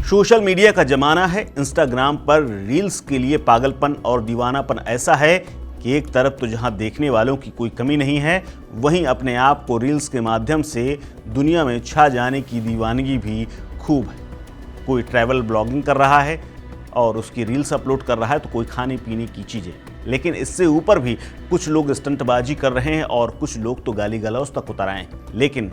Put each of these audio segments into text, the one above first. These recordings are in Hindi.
सोशल मीडिया का जमाना है। इंस्टाग्राम पर रील्स के लिए पागलपन और दीवानापन ऐसा है कि एक तरफ तो जहां देखने वालों की कोई कमी नहीं है, वहीं अपने आप को रील्स के माध्यम से दुनिया में छा जाने की दीवानगी भी खूब है। कोई ट्रैवल ब्लॉगिंग कर रहा है और उसकी रील्स अपलोड कर रहा है, तो कोई खाने पीने की चीज़ें। लेकिन इससे ऊपर भी कुछ लोग स्टंटबाजी कर रहे हैं और कुछ लोग तो गाली गलौज तक उतर आए हैं। लेकिन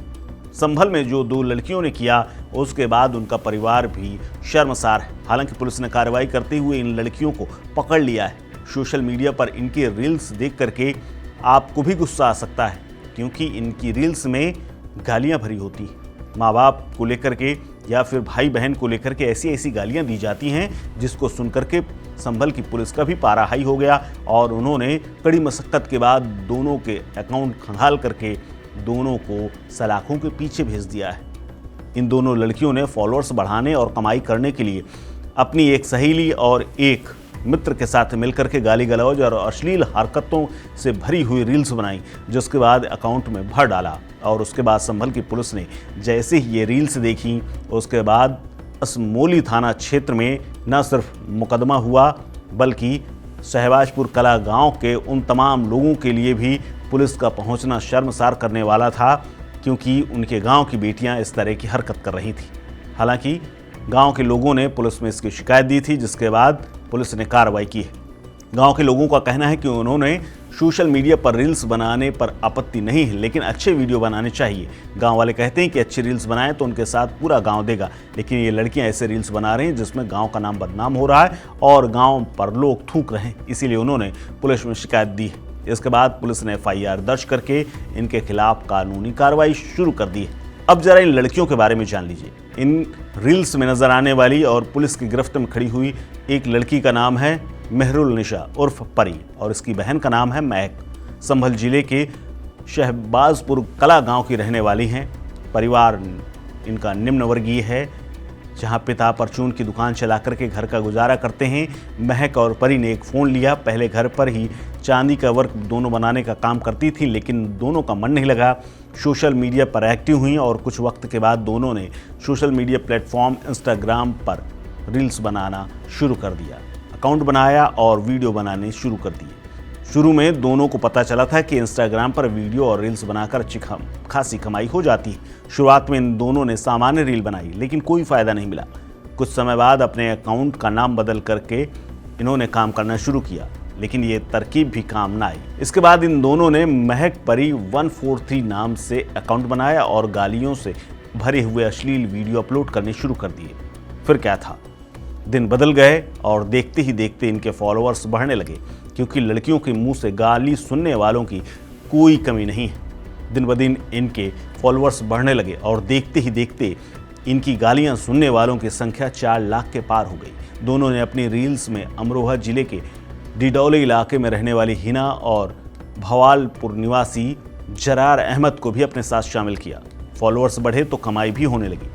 संभल में जो 2 लड़कियों ने किया, उसके बाद उनका परिवार भी शर्मसार है। हालांकि पुलिस ने कार्रवाई करते हुए इन लड़कियों को पकड़ लिया है। सोशल मीडिया पर इनकी रील्स देख करके आपको भी गुस्सा आ सकता है, क्योंकि इनकी रील्स में गालियां भरी होती हैं। माँ बाप को लेकर के या फिर भाई बहन को लेकर के ऐसी ऐसी गालियां दी जाती हैं, जिसको सुनकर के संभल की पुलिस का भी पारा हाई हो गया और उन्होंने कड़ी मशक्कत के बाद दोनों के अकाउंट खंगाल करके दोनों को सलाखों के पीछे भेज दिया है। इन दोनों लड़कियों ने फॉलोअर्स बढ़ाने और कमाई करने के लिए अपनी एक सहेली और एक मित्र के साथ मिलकर के गाली गलौज और अश्लील हरकतों से भरी हुई रील्स बनाई, जिसके बाद अकाउंट में भर डाला। और उसके बाद संभल की पुलिस ने जैसे ही ये रील्स देखी, उसके बाद असमोली थाना क्षेत्र में न सिर्फ मुकदमा हुआ, बल्कि शहबाजपुर कला गांव के उन तमाम लोगों के लिए भी पुलिस का पहुंचना शर्मसार करने वाला था, क्योंकि उनके गांव की बेटियां इस तरह की हरकत कर रही थी। हालांकि गांव के लोगों ने पुलिस में इसकी शिकायत दी थी, जिसके बाद पुलिस ने कार्रवाई की है। गांव के लोगों का कहना है कि उन्होंने सोशल मीडिया पर रील्स बनाने पर आपत्ति नहीं है, लेकिन अच्छे वीडियो बनाने चाहिए। गांव वाले कहते हैं कि अच्छी रील्स बनाएं तो उनके साथ पूरा गांव देगा, लेकिन ये लड़कियां ऐसे रील्स बना रही हैं जिसमें गांव का नाम बदनाम हो रहा है और गांव पर लोग थूक रहे हैं। इसीलिए उन्होंने पुलिस में शिकायत दी है। इसके बाद पुलिस ने FIR दर्ज करके इनके खिलाफ कानूनी कार्रवाई शुरू कर दी है। अब जरा इन लड़कियों के बारे में जान लीजिए। इन रील्स में नजर आने वाली और पुलिस की गिरफ्त में खड़ी हुई एक लड़की का नाम है मेहरुल निशा उर्फ परी और इसकी बहन का नाम है महक। संभल जिले के शहबाजपुर कला गांव की रहने वाली हैं। परिवार इनका निम्न वर्गीय है, जहां पिता परचून की दुकान चला करके घर का गुजारा करते हैं। महक और परी ने एक फ़ोन लिया। पहले घर पर ही चांदी का वर्क दोनों बनाने का काम करती थी, लेकिन दोनों का मन नहीं लगा। सोशल मीडिया पर एक्टिव हुई और कुछ वक्त के बाद दोनों ने सोशल मीडिया प्लेटफॉर्म इंस्टाग्राम पर रील्स बनाना शुरू कर दिया। अकाउंट बनाया और वीडियो बनाने शुरू कर दिए। शुरू में दोनों को पता चला था कि इंस्टाग्राम पर वीडियो और रील्स बनाकर अच्छी खासी कमाई हो जाती है। शुरुआत में इन दोनों ने सामान्य रील बनाई, लेकिन कोई फ़ायदा नहीं मिला। कुछ समय बाद अपने अकाउंट का नाम बदल करके इन्होंने काम करना शुरू किया, लेकिन ये तरकीब भी काम ना आई। इसके बाद इन दोनों ने महक परी 143 नाम से अकाउंट बनाया और गालियों से भरे हुए अश्लील वीडियो अपलोड करने शुरू कर दिए। फिर क्या था, दिन बदल गए और देखते ही देखते इनके फॉलोअर्स बढ़ने लगे, क्योंकि लड़कियों के मुंह से गाली सुनने वालों की कोई कमी नहीं है। दिन ब दिन इनके फॉलोअर्स बढ़ने लगे और देखते ही देखते इनकी गालियां सुनने वालों की संख्या 4 लाख के पार हो गई। दोनों ने अपनी रील्स में अमरोहा जिले के डिडौली इलाके में रहने वाली हिना और भवालपुर निवासी जरार अहमद को भी अपने साथ शामिल किया। फॉलोअर्स बढ़े तो कमाई भी होने लगी।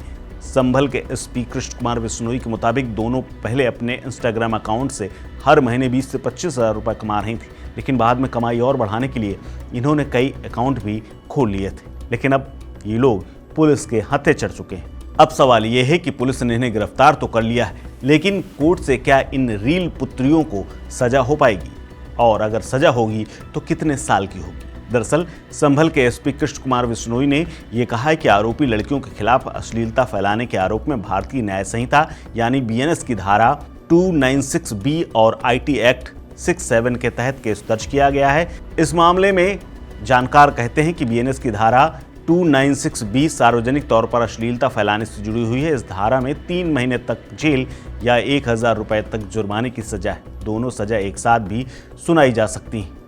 संभल के SP कृष्ण कुमार बिश्नोई के मुताबिक दोनों पहले अपने इंस्टाग्राम अकाउंट से हर महीने 20 से 25 हज़ार रुपये कमा रही थी, लेकिन बाद में कमाई और बढ़ाने के लिए इन्होंने कई अकाउंट भी खोल लिए थे। लेकिन अब ये लोग पुलिस के हत्थे चढ़ चुके हैं। अब सवाल ये है कि पुलिस ने इन्हें गिरफ्तार तो कर लिया है, लेकिन कोर्ट से क्या इन रील पुत्रियों को सजा हो पाएगी, और अगर सजा होगी तो कितने साल की होगी। दरअसल संभल के SP कृष्ण कुमार बिश्नोई ने यह कहा है कि आरोपी लड़कियों के खिलाफ अश्लीलता फैलाने के आरोप में भारतीय न्याय संहिता यानी BNS की धारा 296B और IT एक्ट 67 के तहत केस दर्ज किया गया है। इस मामले में जानकार कहते हैं कि BNS की धारा 296B सार्वजनिक तौर पर अश्लीलता फैलाने से जुड़ी हुई है। इस धारा में 3 महीने तक जेल या 1000 रुपये तक जुर्माने की सजा है। दोनों सजा एक साथ भी सुनाई जा सकती हैं।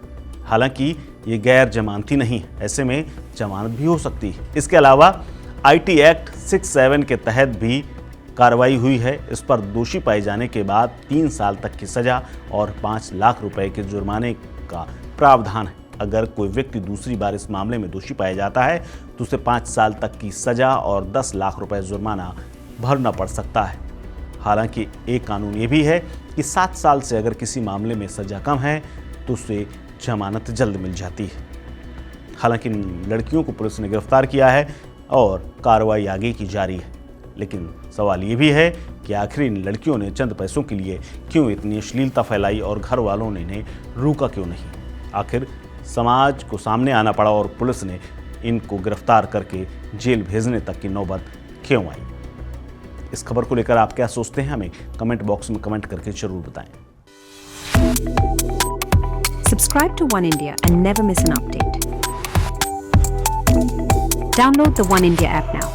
हालांकि ये गैर जमानती नहीं है, ऐसे में जमानत भी हो सकती है। इसके अलावा IT एक्ट 67 के तहत भी कार्रवाई हुई है। इस पर दोषी पाए जाने के बाद 3 साल तक की सजा और 5 लाख रुपए के जुर्माने का प्रावधान है। अगर कोई व्यक्ति दूसरी बार इस मामले में दोषी पाया जाता है तो उसे 5 साल तक की सजा और 10 लाख रुपए जुर्माना भरना पड़ सकता है। हालांकि एक कानून ये भी है कि 7 साल से अगर किसी मामले में सजा कम है तो उसे जमानत जल्द मिल जाती है। हालांकि लड़कियों को पुलिस ने गिरफ्तार किया है और कार्रवाई आगे की जारी है, लेकिन सवाल ये भी है कि कि आखिर इन लड़कियों ने चंद पैसों के लिए क्यों इतनी अश्लीलता फैलाई और घर वालों ने इन्हें रोका क्यों नहीं। आखिर समाज को सामने आना पड़ा और पुलिस ने इनको गिरफ्तार करके जेल भेजने तक की नौबत क्यों आई। इस खबर को लेकर आप क्या सोचते हैं, हमें कमेंट बॉक्स में कमेंट करके जरूर बताएं। Subscribe to One India and never miss an update. Download the One India app now.